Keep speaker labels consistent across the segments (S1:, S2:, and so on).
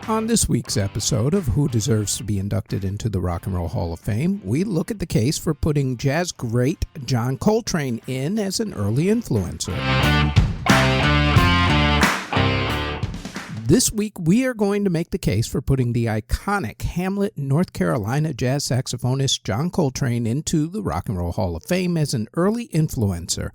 S1: On this week's episode of Who Deserves to Be Inducted into the Rock and Roll Hall of Fame, we look at the case for putting jazz great John Coltrane in as an early influencer. This week, we are going to make the case for putting the iconic Hamlet, North Carolina jazz saxophonist John Coltrane into the Rock and Roll Hall of Fame as an early influencer.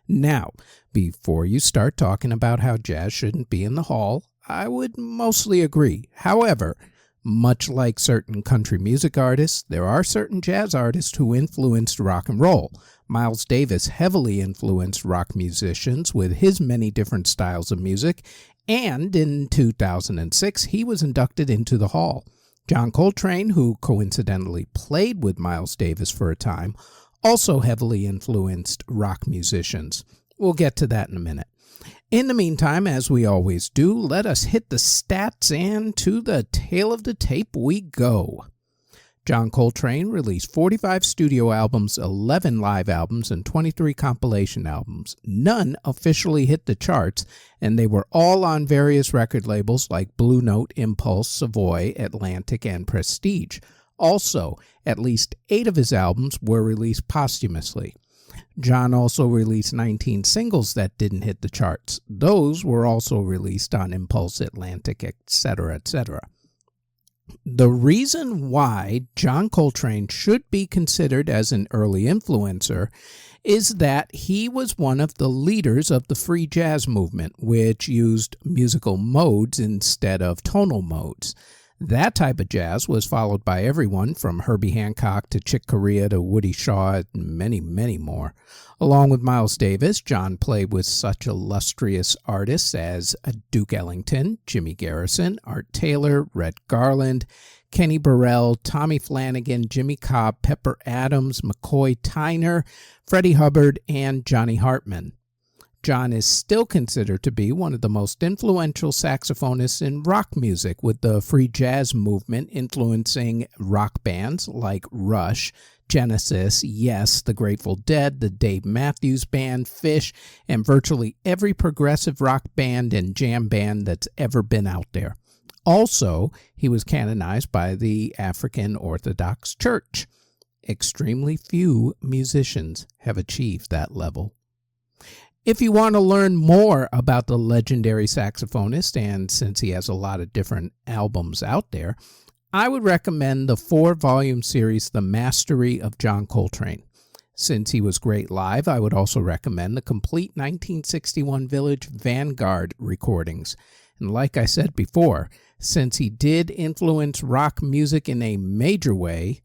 S1: Now, before you start talking about how jazz shouldn't be in the hall, I would mostly agree. However, much like certain country music artists, there are certain jazz artists who influenced rock and roll. Miles Davis heavily influenced rock musicians with his many different styles of music, and in 2006, he was inducted into the hall. John Coltrane, who coincidentally played with Miles Davis for a time, also heavily influenced rock musicians. We'll get to that in a minute. In the meantime, as we always do, let us hit the stats and to the tail of the tape we go. John Coltrane released 45 studio albums, 11 live albums, and 23 compilation albums. None officially hit the charts, and they were all on various record labels like Blue Note, Impulse, Savoy, Atlantic, and Prestige. Also, at least 8 of his albums were released posthumously. John also released 19 singles that didn't hit the charts. Those were also released on Impulse, Atlantic, etc., etc. The reason why John Coltrane should be considered as an early influencer is that he was one of the leaders of the free jazz movement, which used musical modes instead of tonal modes. That type of jazz was followed by everyone from Herbie Hancock to Chick Corea to Woody Shaw and many, many more. Along with Miles Davis, John played with such illustrious artists as Duke Ellington, Jimmy Garrison, Art Taylor, Red Garland, Kenny Burrell, Tommy Flanagan, Jimmy Cobb, Pepper Adams, McCoy Tyner, Freddie Hubbard, and Johnny Hartman. John is still considered to be one of the most influential saxophonists in rock music, with the free jazz movement influencing rock bands like Rush, Genesis, Yes, The Grateful Dead, the Dave Matthews Band, Fish, and virtually every progressive rock band and jam band that's ever been out there. Also, he was canonized by the African Orthodox Church. Extremely few musicians have achieved that level. If you want to learn more about the legendary saxophonist, and since he has a lot of different albums out there, I would recommend the 4-volume series, The Mastery of John Coltrane. Since he was great live, I would also recommend the complete 1961 Village Vanguard recordings. And like I said before, since he did influence rock music in a major way,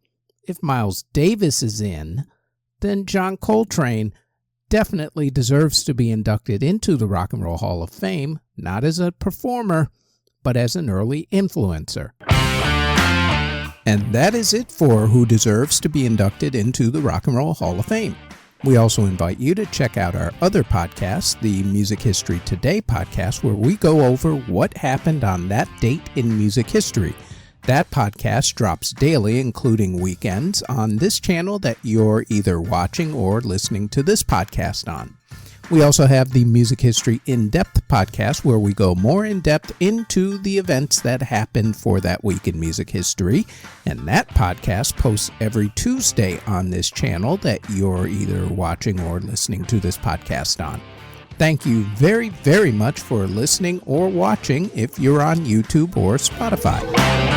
S1: if Miles Davis is in, then John Coltrane definitely deserves to be inducted into the Rock and Roll Hall of Fame, not as a performer, but as an early influencer. And that is it for Who Deserves to Be Inducted into the Rock and Roll Hall of Fame. We also invite you to check out our other podcast, the Music History Today podcast, where we go over what happened on that date in music history. That podcast drops daily, including weekends, on this channel that you're either watching or listening to this podcast on. We also have the Music History In-Depth podcast, where we go more in-depth into the events that happened for that week in music history. And that podcast posts every Tuesday on this channel that you're either watching or listening to this podcast on. Thank you very, very much for listening or watching if you're on YouTube or Spotify.